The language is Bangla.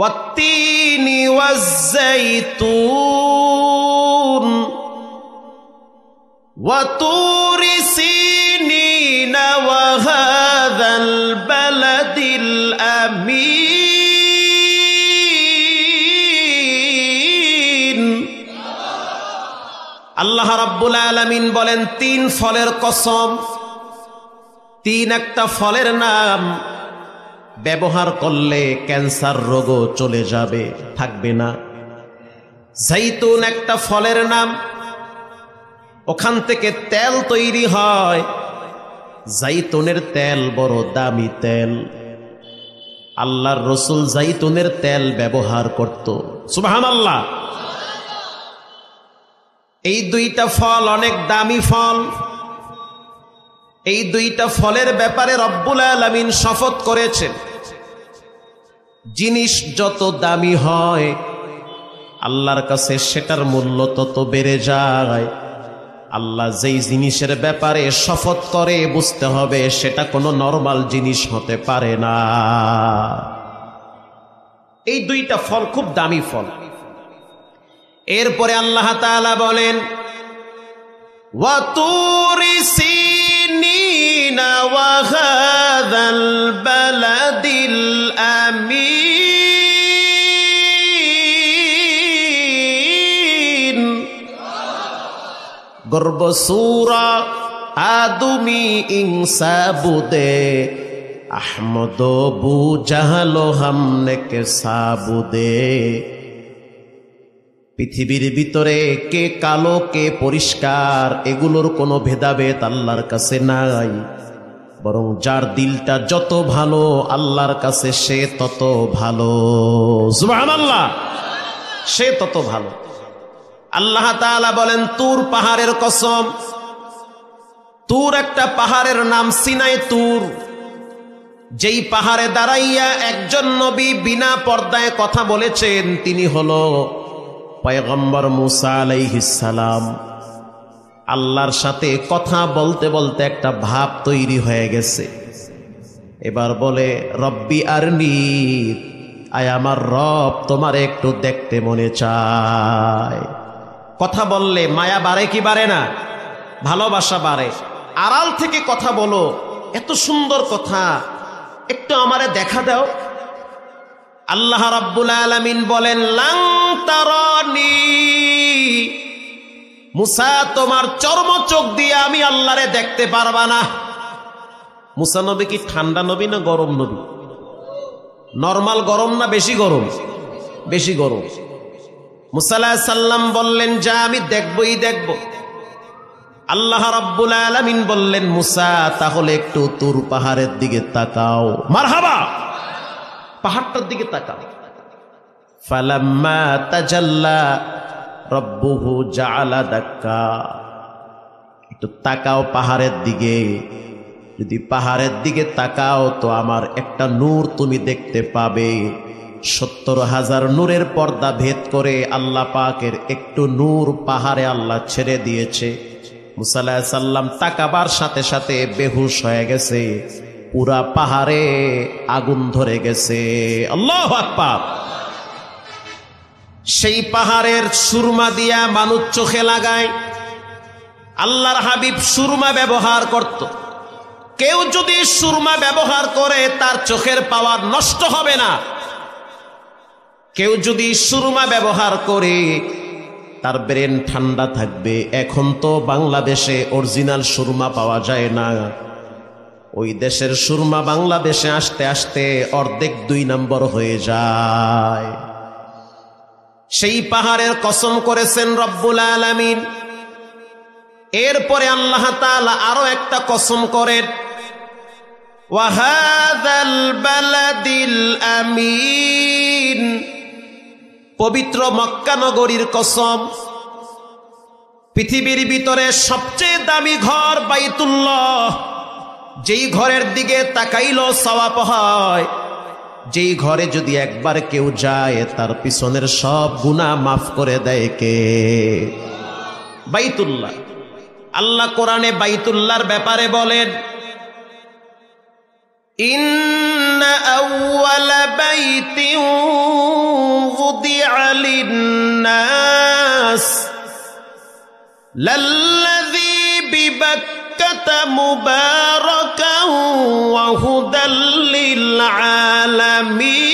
ওয়াত্তিনি ওয়াজ্জাইতুন ওয়া তুরি সিনিন ওয়া হাযাল বালাদিল আমিন। আল্লাহ রাব্বুল আলামিন বলেন, 3 ফলের কসম। 3 একটা ফলের নাম, ব্যবহার করলে ক্যান্সার রোগও চলে যাবে, থাকবে না। জাইতুন একটা ফলের নাম, ওখান থেকে তেল তৈরি হয়। জাইতুনের তেল বড় দামি তেল। আল্লাহর রাসূল জাইতুনের তেল ব্যবহার করত। সুবহানাল্লাহ। এই 2টা ফল অনেক দামি ফল। এই 2টা ফলের ব্যাপারে রব্বুল আলামিন শপথ করেছেন, জিনিস যত দামি হয় আল্লাহর কাছে সেটার মূল্য তত বেড়ে যায়। আল্লাহ যেই জিনিসের ব্যাপারে শপথ করে বুঝতে হবে সেটা কোনো নরমাল জিনিস হতে পারে না। এই 2টা ফল খুব দামি ফল। এরপরে আল্লাহ তাআলা বলেন, ওয়া তুরি সিনিনা ওয়া হাযাল বালাদিল আমিন। গর্ব সূরা আদমি ইনসা বুদে আহমদ বু জাহালো হামনে কে সাবুদে। পৃথিবীর ভিতরে কে কালো কে পরিষ্কার এগুলোর কোনো ভেদাভেদ আল্লাহর কাছে নাই, বরং যার দিলটা যত ভালো আল্লাহর কাছে সে তত ভালো। সুবহানাল্লাহ, সে তত ভালো। আল্লাহ তাআলা বলেন, তুর পাহাড়ের কসম। তুর একটা পাহাড়ের নাম, সিনাই তুর। যেই পাহাড়ে দাঁড়াইয়া একজন নবী বিনা পর্দায় কথা বলেছেন তিনি হলো পয়গম্বর মুসা আলাইহিস সালাম। আল্লাহর সাথে কথা বলতে বলতে একটা ভাব তৈরি হয়ে গেছে। এবার বলে, রব্বি আরনি, আয় আমার রব তোমার একটু দেখতে মনে চায়। কথা বললে মায়া বাড়ে কি বাড়ে না? ভালোবাসা বাড়ে। আড়াল থেকে কথা বলো, এত সুন্দর কথা, একটু আমারে দেখা দাও। আল্লাহ রাব্বুল আলামিন বলেন, লাং তারানি, মুসা তোমার চর্ম চোখ দিয়ে আমি আল্লাহরে দেখতে পারবা না। মুসা নবী কি ঠান্ডা নবী না গরম নবী? নরমাল গরম না বেশি গরম? বেশি গরম। মুসা আলাইহিস সালাম বললেন, যা আমি দেখবই দেখব। আল্লাহ রাব্বুল আলামিন বললেন, মুসা তাহলে একটু তুর পাহাড়ের দিকে তাকাও। মারহাবা, পাহাড়টার দিকে তাকাও। ফালাম্মা তাজাল্লা রব্বুহু জাআলা দাক্কা, একটু তাকাও পাহাড়ের দিকে। যদি পাহাড়ের দিকে তাকাও তো আমার একটা নূর তুমি দেখতে পাবে। 70,000 নূরের পর্দা ভেদ করে আল্লাহ পাকের একটু নূর পাহাড়ে আল্লাহ ছেড়ে দিয়েছে। মুসা আলাইহিস সালাম তাকাবার সাথে সাথে বেহুশ হয়ে গেছে। পুরা পাহাড়ে আগুন ধরে গেছে। আল্লাহু আকবার। সেই পাহাড়ের সুরমা দিয়া মানুষ চোখে লাগায়। আল্লাহর হাবিব সুরমা ব্যবহার করত। কেউ যদি সুরমা ব্যবহার করে তার চোখের পাওয়ার নষ্ট হবে না। কেউ যদি সুরমা ব্যবহার করে তার ব্রেন ঠান্ডা থাকবে। এখন তো বাংলাদেশে অরিজিনাল সুরমা পাওয়া যায় না। ওই দেশের সুরমা বাংলাদেশে আসতে আসতে অর্ধেক 2 নম্বর হয়ে যায়। সেই পাহাড়ের কসম করেছেন রব্বুল আলামিন। এরপরে আল্লাহ তাআলা আরো একটা কসম করেন, ওয়া হাযাল বালাদিল আমিন, পবিত্র মক্কা নগরীর কসম। পৃথিবীর ভিতরে সবচেয়ে দামি ঘর বাইতুল্লাহ। যেই ঘরের দিকে তাকাইলো সওয়াব হয়। যেই ঘরে যদি একবার কেউ যায় তার পিছনের সব গুনাহ মাফ করে দেয় কে? বাইতুল্লাহ। আল্লাহ কোরআনে বাইতুল্লাহর ব্যাপারে বলেন, ইন্না আউওয়ালা বাইতিন লাল্লাযী বিবাক্কাতা মুবারাকান ওয়া হুদাল লিল আলামিন।